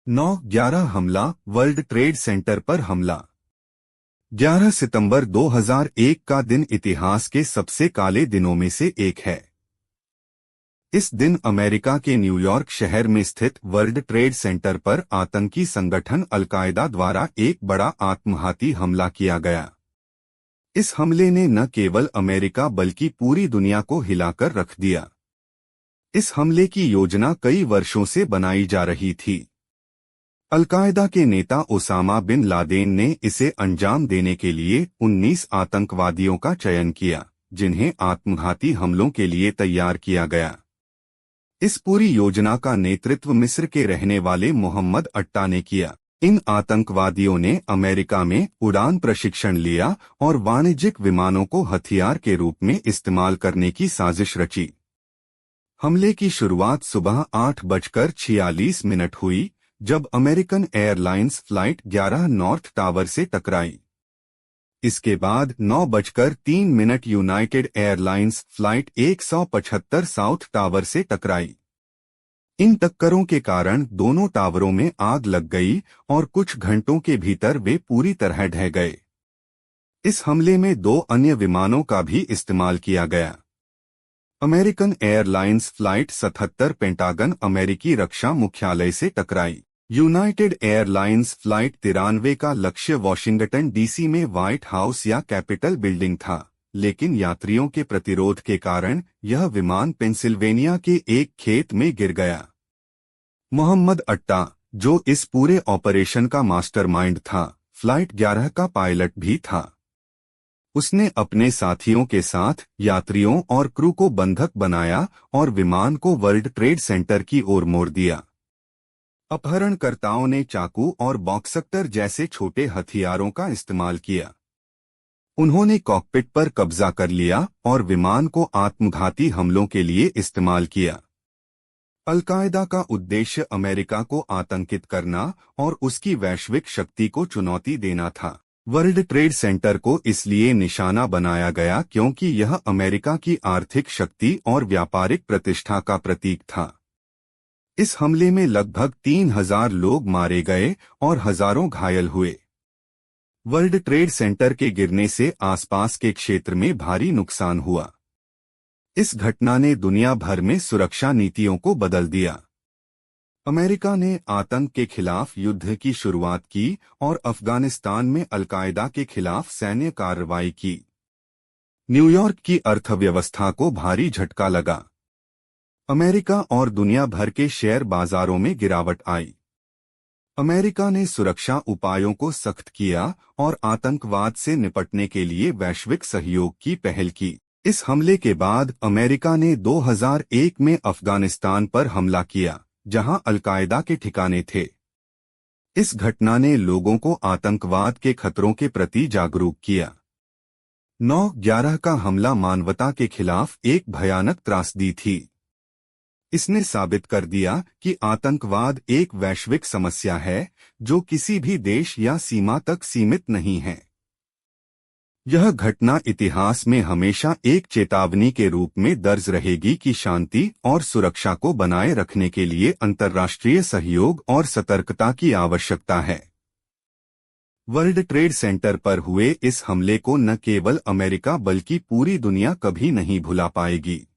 9/11 हमला, world trade centre पर हमला। 11 सितंबर 2001 का दिन इतिहास के सबसे काले दिनों में से एक है। इस दिन अमेरिका के न्यूयॉर्क शहर में स्थित वर्ल्ड ट्रेड सेंटर पर आतंकी संगठन अल-कायदा द्वारा एक बड़ा आत्मघाती हमला किया गया। इस हमले ने न केवल अमेरिका बल्कि पूरी दुनिया को हिलाकर रख दिया। इस हमले की योजना कई वर्षों से बनाई जा रही थी। अल-कायदा के नेता ओसामा बिन लादेन ने इसे अंजाम देने के लिए 19 आतंकवादियों का चयन किया, जिन्हें आत्मघाती हमलों के लिए तैयार किया गया। इस पूरी योजना का नेतृत्व मिस्र के रहने वाले मोहम्मद अट्टा ने किया। इन आतंकवादियों ने अमेरिका में उड़ान प्रशिक्षण लिया और वाणिज्यिक विमानों को हथियार के रूप में इस्तेमाल करने की साजिश रची। हमले की शुरुआत सुबह 8:46 हुई, जब American airlines flight 11 north tower से टकराई। इसके बाद 9:03 United airlines flight 175 south tower से टकराई। इन टक्करों के कारण दोनों टावरों में आग लग गई और कुछ घंटों के भीतर वे पूरी तरह ढह गए। इस हमले में 2 अन्य विमानों का भी इस्तेमाल किया गया। अमेरिकन एयरलाइंस फ्लाइट 77 पेंटागन अमेरिकी रक्षा मुख्यालय से टकराई। यूनाइटेड एयरलाइंस फ्लाइट 93 का लक्ष्य वॉशिंगटन डीसी में व्हाइट हाउस या कैपिटल बिल्डिंग था, लेकिन यात्रियों के प्रतिरोध के कारण यह विमान पेंसिल्वेनिया के एक खेत में गिर गया। मोहम्मद अट्टा, जो इस पूरे ऑपरेशन का मास्टरमाइंड था, फ्लाइट 11 का पायलट भी था। उसने अपने साथियों के साथ यात्रियों और क्रू को बंधक बनाया और विमान को वर्ल्ड ट्रेड सेंटर की ओर मोड़ दिया। अपहरणकर्ताओं ने चाकू और बॉक्सकटर जैसे छोटे हथियारों का इस्तेमाल किया। उन्होंने कॉकपिट पर कब्जा कर लिया और विमान को आत्मघाती हमलों के लिए इस्तेमाल किया। अल-कायदा का उद्देश्य अमेरिका को आतंकित करना और उसकी वैश्विक शक्ति को चुनौती देना था। वर्ल्ड ट्रेड सेंटर को इसलिए निशाना बनाया गया क्योंकि यह अमेरिका की आर्थिक शक्ति और व्यापारिक प्रतिष्ठा का प्रतीक था। इस हमले में लगभग 3000 लोग मारे गए और हजारों घायल हुए। वर्ल्ड ट्रेड सेंटर के गिरने से आसपास के क्षेत्र में भारी नुकसान हुआ। इस घटना ने दुनिया भर में सुरक्षा नीतियों को बदल दिया। अमेरिका ने आतंक के खिलाफ युद्ध की शुरुआत की और अफगानिस्तान में अल-कायदा के खिलाफ सैन्य कार्रवाई की। न्यूयॉर्क की अर्थव्यवस्था को भारी झटका लगा। अमेरिका और दुनिया भर के शेयर बाजारों में गिरावट आई। अमेरिका ने सुरक्षा उपायों को सख्त किया और आतंकवाद से निपटने के लिए वैश्विक सहयोग की पहल की। इस हमले के बाद अमेरिका ने 2001 में अफगानिस्तान पर हमला किया, जहां अल-कायदा के ठिकाने थे। इस घटना ने लोगों को आतंकवाद के खतरों के प्रति जागरूक किया। 9/11 का हमला मानवता के खिलाफ एक भयानक त्रासदी थी। इसने साबित कर दिया कि आतंकवाद एक वैश्विक समस्या है जो किसी भी देश या सीमा तक सीमित नहीं है। यह घटना इतिहास में हमेशा एक चेतावनी के रूप में दर्ज रहेगी कि शांति और सुरक्षा को बनाए रखने के लिए अंतर्राष्ट्रीय सहयोग और सतर्कता की आवश्यकता है। वर्ल्ड ट्रेड सेंटर पर हुए इस हमले को न केवल अमेरिका बल्कि पूरी दुनिया कभी नहीं भुला पाएगी।